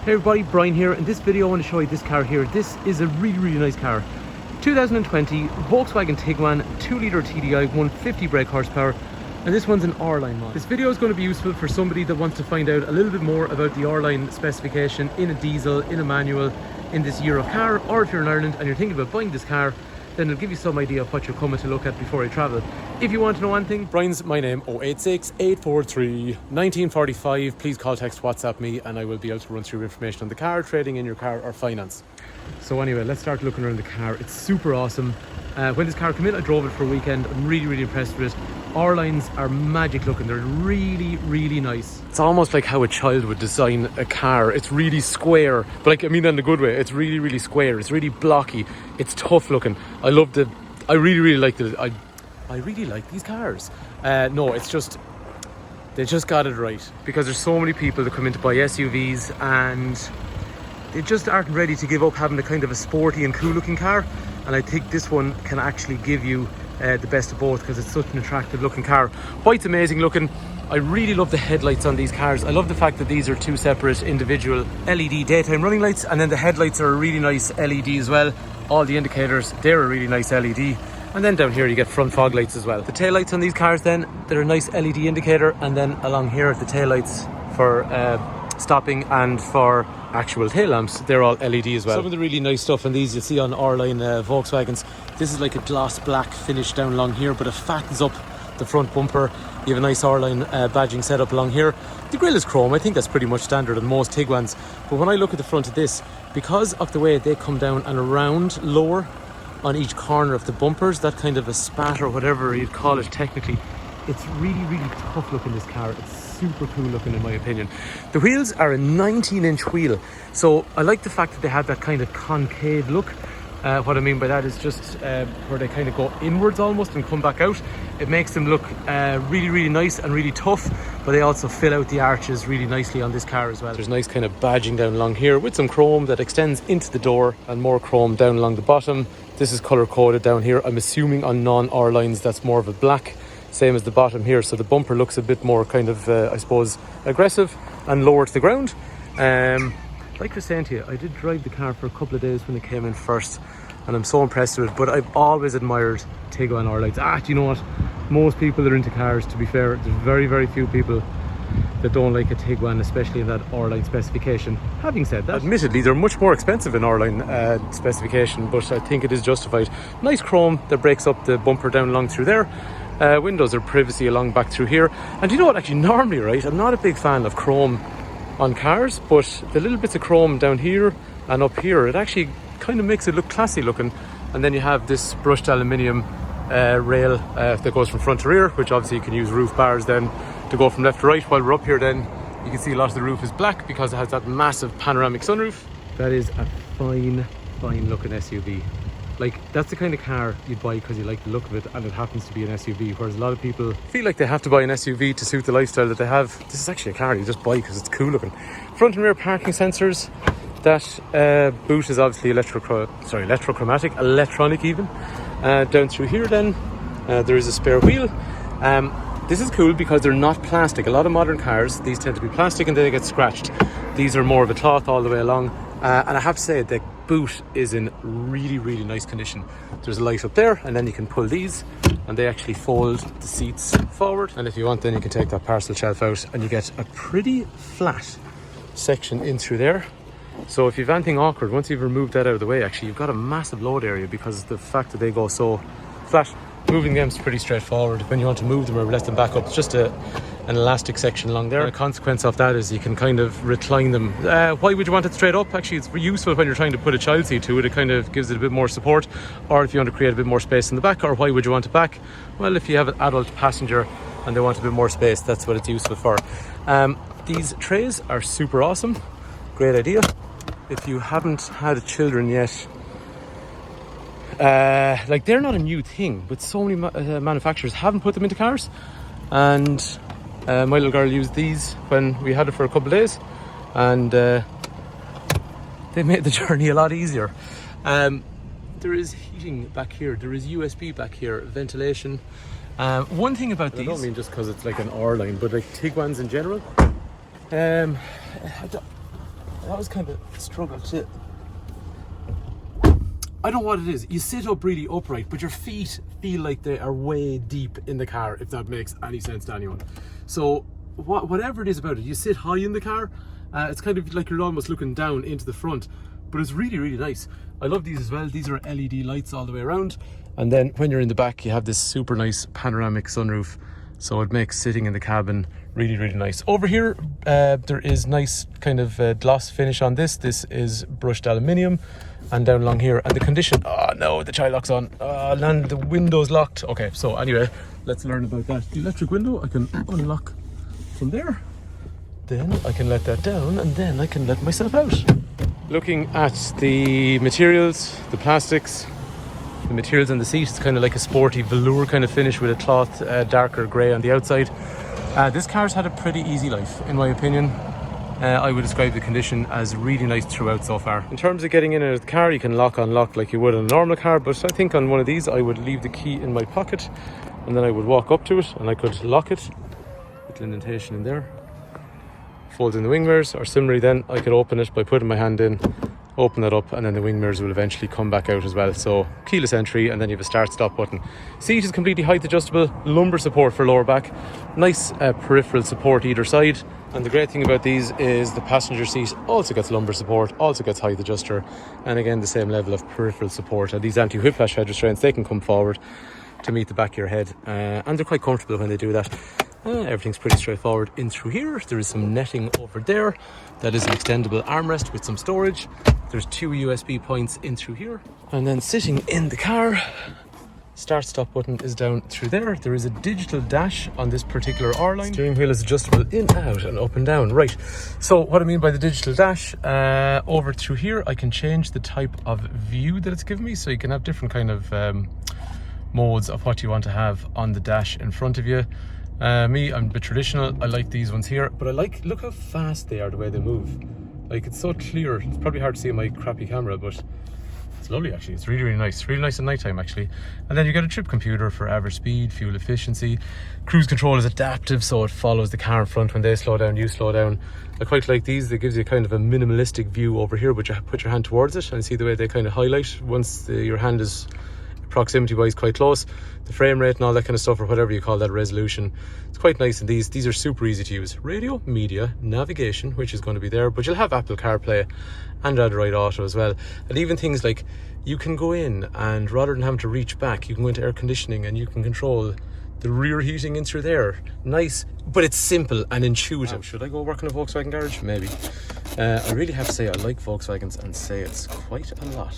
Hey everybody, Brian here. In this video I want to show you this car here. This is a really nice car. 2020 Volkswagen Tiguan 2-litre TDi, 150 brake horsepower, and this one's an RLine model. This video is going to be useful for somebody that wants to find out a little bit more about the RLine specification in a diesel, in a manual, in this year of car, or if you're in Ireland and you're thinking about buying this car, then it'll give you some idea of what you're coming to look at before you travel. If you want to know anything, Brian's my name, 086 843 1945. Please call, text, WhatsApp me, and I will be able to run through information on the car, trading in your car or finance. So anyway, let's start looking around the car. It's super awesome. When this car came in, I drove it for a weekend. I'm really impressed with it. R-lines are magic looking. They're really nice. It's almost like how a child would design a car. It's really square, but like, I mean that in a good way. It's really square. It's really blocky. It's tough looking. I love the, I really like the, I really like these cars. No, it's just, they just got it right, because there's so many people that come in to buy SUVs and they just aren't ready to give up having a kind of a sporty and cool looking car. And I think this one can actually give you the best of both, because it's such an attractive looking car. White's amazing looking. I really love the headlights on these cars. I love the fact that these are two separate individual LED daytime running lights, and then the headlights are a really nice LED as well. All the indicators, they're a really nice LED. And then down here you get front fog lights as well. The tail lights on these cars then, they're a nice LED indicator, and then along here the tail lights for stopping and for actual tail lamps, they're all LED as well. Some of the really nice stuff on these you see on R-Line Volkswagens. This is like a gloss black finish down along here, but it fattens up the front bumper. You have a nice R-Line badging set up along here. The grille is chrome. I think that's pretty much standard on most Tiguans. But when I look at the front of this, because of the way they come down and around lower on each corner of the bumpers, that kind of a spat or whatever you'd call it technically, it's really tough looking, this car. It's super cool looking in my opinion. The wheels are a 19-inch wheel, so I like the fact that they have that kind of concave look. What I mean by that is just where they kind of go inwards almost and come back out. It makes them look really nice and really tough, but they also fill out the arches really nicely on this car as well. There's nice kind of badging down along here with some chrome that extends into the door, and more chrome down along the bottom. This is color coded down here. I'm assuming on non-R lines that's more of a black, same as the bottom here, so the bumper looks a bit more kind of I suppose aggressive and lower to the ground. Like I was saying to you, I did drive the car for a couple of days when it came in first, and I'm so impressed with it. But I've always admired Tiguan R-lines. Do you know what? Most people that are into cars, to be fair, there's very few people that don't like a Tiguan, especially in that R-line specification. Having said that, admittedly they're much more expensive in R-line specification, but I think it is justified. Nice chrome that breaks up the bumper down along through there. Windows are privacy along back through here. And you know what, actually normally, right, I'm not a big fan of chrome on cars, but the little bits of chrome down here and up here, it actually kind of makes it look classy looking. And then you have this brushed aluminium rail that goes from front to rear, which obviously you can use roof bars then to go from left to right. While we're up here then, you can see a lot of the roof is black because it has that massive panoramic sunroof. That is a fine looking SUV. Like, that's the kind of car you'd buy because you like the look of it, and it happens to be an SUV, whereas a lot of people feel like they have to buy an SUV to suit the lifestyle that they have. This is actually a car you just buy because it's cool looking. Front and rear parking sensors. That boot is obviously electrochromatic, electronic even. Down through here then, there is a spare wheel. This is cool because they're not plastic. A lot of modern cars, these tend to be plastic and then they get scratched. These are more of a cloth all the way along. And I have to say, the boot is in really nice condition. There's a light up there, and then you can pull these and they actually fold the seats forward. And if you want, then you can take that parcel shelf out and you get a pretty flat section in through there. So if you've anything awkward, once you've removed that out of the way, actually you've got a massive load area because of the fact that they go so flat. Moving them is pretty straightforward. When you want to move them or let them back up, it's just an elastic section along there. And a consequence of that is you can kind of recline them. Why would you want it straight up? Actually, it's useful when you're trying to put a child seat to it. It kind of gives it a bit more support. Or if you want to create a bit more space in the back. Or why would you want it back? Well, if you have an adult passenger and they want a bit more space, that's what it's useful for. These trays are super awesome. Great idea. If you haven't had children yet, like, they're not a new thing, but so many manufacturers haven't put them into cars. And my little girl used these when we had it for a couple of days, and they made the journey a lot easier. There is heating back here, there is USB back here, ventilation. One thing about these, I don't mean just because it's like an R-line, but like Tiguans in general, That was kind of a struggle too. I don't know what it is. You sit up really upright, but your feet feel like they are way deep in the car, if that makes any sense to anyone. So whatever it is about it, you sit high in the car. It's kind of like you're almost looking down into the front, but it's really, really nice. I love these as well. These are LED lights all the way around. And then when you're in the back, you have this super nice panoramic sunroof. So it makes sitting in the cabin really, really nice. Over here, there is nice kind of gloss finish on this. This is brushed aluminium. And down along here, and the condition, oh no, the child lock's on, and the window's locked. Okay, so anyway, let's learn about that. The electric window, I can unlock from there. Then I can let that down, and then I can let myself out. Looking at the materials, the plastics, the materials on the seat, it's kind of like a sporty velour kind of finish with a cloth, darker grey on the outside. This car's had a pretty easy life, in my opinion. I would describe the condition as really nice throughout so far. In terms of getting in and out of the car, you can lock unlock like you would on a normal car, but I think on one of these I would leave the key in my pocket and then I would walk up to it and I could lock it. Little indentation in there. Fold in the wing mirrors, or similarly then I could open it by putting my hand in, open that up, and then the wing mirrors will eventually come back out as well. So keyless entry, and then you have a start stop button. Seat is completely height adjustable, lumbar support for lower back, nice peripheral support either side. And the great thing about these is the passenger seat also gets lumbar support, also gets height adjuster, and again the same level of peripheral support. And these anti-whiplash head restraints, they can come forward to meet the back of your head, and they're quite comfortable when they do that. Everything's pretty straightforward in through here. There is some netting over there. That is an extendable armrest with some storage. There's 2 USB points in through here. And then sitting in the car, start stop button is down through there. There is a digital dash on this particular RLine. Steering wheel is adjustable in, out and up and down. Right, so what I mean by the digital dash, over through here I can change the type of view that it's giving me. So you can have different kind of modes of what you want to have on the dash in front of you. Me, I'm a bit traditional. I like these ones here, but I like, look how fast they are, the way they move. Like, it's so clear. It's probably hard to see on my crappy camera, but it's lovely actually. It's really, really nice. Really nice at night time actually. And then you get a trip computer for average speed, fuel efficiency. Cruise control is adaptive, so it follows the car in front. When they slow down, you slow down. I quite like these. It gives you kind of a minimalistic view over here, but you put your hand towards it and see the way they kind of highlight once your hand is proximity wise quite close. The frame rate and all that kind of stuff, or whatever you call that resolution, it's quite nice. And these are super easy to use. Radio, media, navigation, which is going to be there, but you'll have Apple CarPlay and Android Auto as well. And even things like, you can go in and rather than having to reach back, you can go into air conditioning and you can control the rear heating in through there. Nice, but it's simple and intuitive. Wow. Should I go work in a Volkswagen garage? Maybe. I really have to say I like Volkswagens, and say it's quite a lot.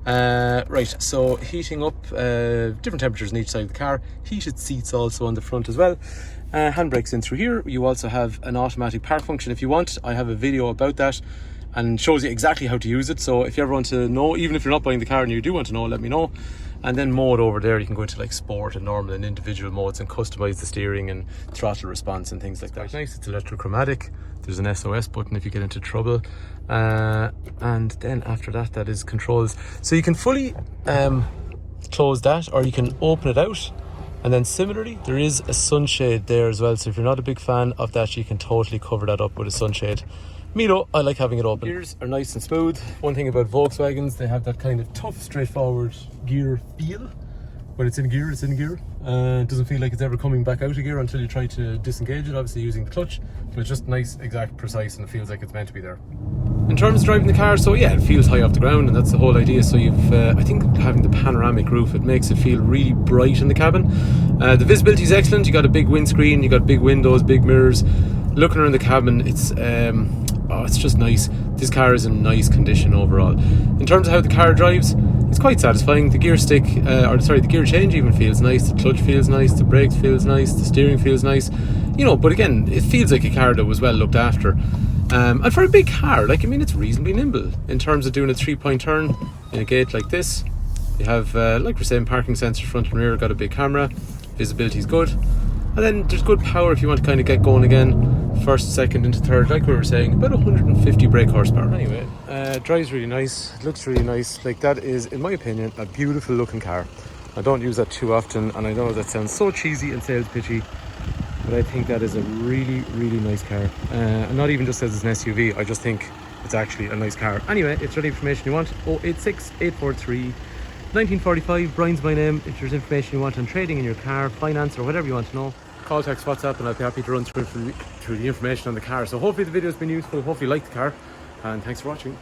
Right, so heating up, different temperatures on each side of the car. Heated seats also on the front as well. Handbrakes in through here. You also have an automatic park function if you want. I have a video about that and shows you exactly how to use it. So if you ever want to know, even if you're not buying the car and you do want to know, let me know. And then mode over there, you can go into like sport and normal and individual modes and customize the steering and throttle response and things like that. Nice, it's electrochromatic. There's an SOS button if you get into trouble. And then after that, that is controls. So you can fully close that, or you can open it out. And then similarly, there is a sunshade there as well. So if you're not a big fan of that, you can totally cover that up with a sunshade. Me though, I like having it open. Gears are nice and smooth. One thing about Volkswagens, they have that kind of tough, straightforward gear feel. When it's in gear, it's in gear. It doesn't feel like it's ever coming back out of gear until you try to disengage it, obviously using the clutch. But it's just nice, exact, precise, and it feels like it's meant to be there. In terms of driving the car, so yeah, it feels high off the ground, and that's the whole idea. So you've, I think having the panoramic roof, it makes it feel really bright in the cabin. The visibility is excellent. You got a big windscreen, you got big windows, big mirrors. Looking around the cabin, it's just nice. This car is in nice condition overall. In terms of how the car drives, it's quite satisfying. The gear stick, the gear change even feels nice. The clutch feels nice. The brakes feels nice. The steering feels nice. You know, but again, it feels like a car that was well looked after. And for a big car, like, I mean, it's reasonably nimble in terms of doing a 3-point turn in a gate like this. You have, like we're saying, parking sensors front and rear. Got a big camera. Visibility is good. And then there's good power if you want to kind of get going again. First, second into third, like we were saying, about 150 brake horsepower. Anyway, drives really nice, looks really nice. Like, that is, in my opinion, a beautiful looking car. I don't use that too often, and I know that sounds so cheesy and sales pitchy, but I think that is a really, really nice car. And not even just as an SUV, I just think it's actually a nice car. Anyway, if there's any information you want, 086 843 1945. Brian's my name. If there's information you want on trading in your car, finance, or whatever you want to know, call, text, WhatsApp, and I'll be happy to run through the information on the car. So hopefully the video has been useful. Hopefully you like the car, and thanks for watching.